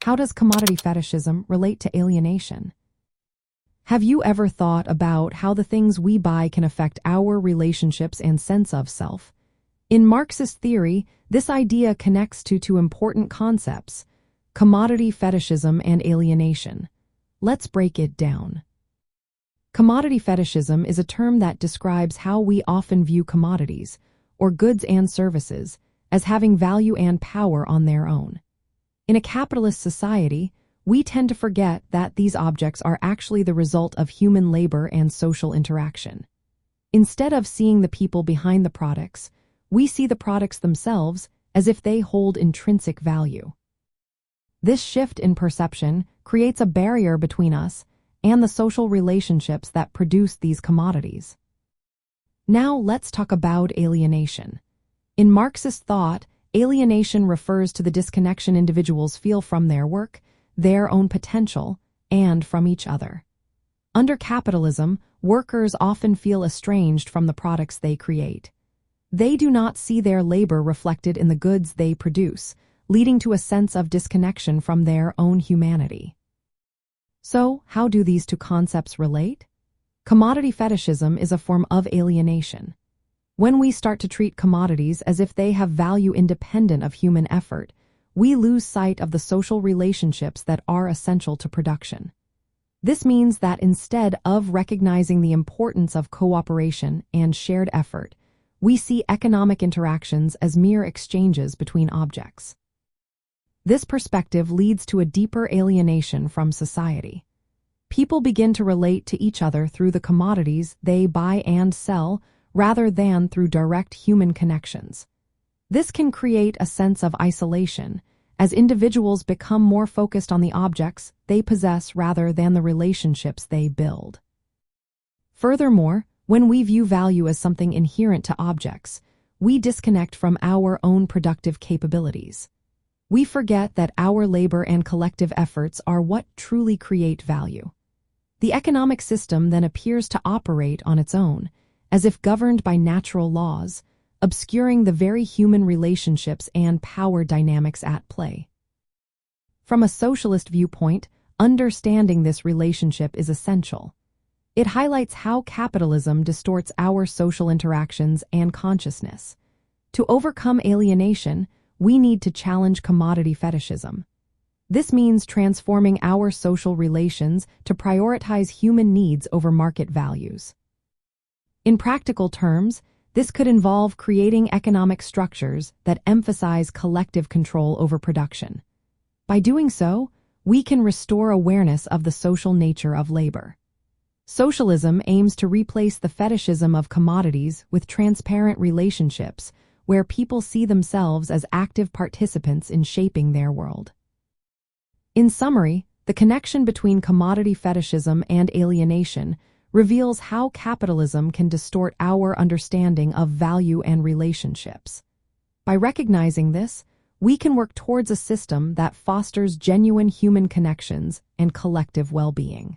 How does commodity fetishism relate to alienation? Have you ever thought about how the things we buy can affect our relationships and sense of self? In Marxist theory, this idea connects to two important concepts: commodity fetishism and alienation. Let's break it down. Commodity fetishism is a term that describes how we often view commodities, or goods and services, as having value and power on their own. In a capitalist society, we tend to forget that these objects are actually the result of human labor and social interaction. Instead of seeing the people behind the products, we see the products themselves as if they hold intrinsic value. This shift in perception creates a barrier between us and the social relationships that produce these commodities. Now let's talk about alienation. In Marxist thought, alienation refers to the disconnection individuals feel from their work, their own potential, and from each other. Under capitalism, workers often feel estranged from the products they create. They do not see their labor reflected in the goods they produce, leading to a sense of disconnection from their own humanity. So, how do these two concepts relate? Commodity fetishism is a form of alienation. When we start to treat commodities as if they have value independent of human effort, we lose sight of the social relationships that are essential to production. This means that instead of recognizing the importance of cooperation and shared effort, we see economic interactions as mere exchanges between objects. This perspective leads to a deeper alienation from society. People begin to relate to each other through the commodities they buy and sell, rather than through direct human connections. This can create a sense of isolation, as individuals become more focused on the objects they possess rather than the relationships they build. Furthermore, when we view value as something inherent to objects, we disconnect from our own productive capabilities. We forget that our labor and collective efforts are what truly create value. The economic system then appears to operate on its own, as if governed by natural laws, obscuring the very human relationships and power dynamics at play. From a socialist viewpoint, understanding this relationship is essential. It highlights how capitalism distorts our social interactions and consciousness. To overcome alienation, we need to challenge commodity fetishism. This means transforming our social relations to prioritize human needs over market values. In practical terms, this could involve creating economic structures that emphasize collective control over production. By doing so, we can restore awareness of the social nature of labor. Socialism aims to replace the fetishism of commodities with transparent relationships where people see themselves as active participants in shaping their world. In summary, the connection between commodity fetishism and alienation reveals how capitalism can distort our understanding of value and relationships. By recognizing this, we can work towards a system that fosters genuine human connections and collective well-being.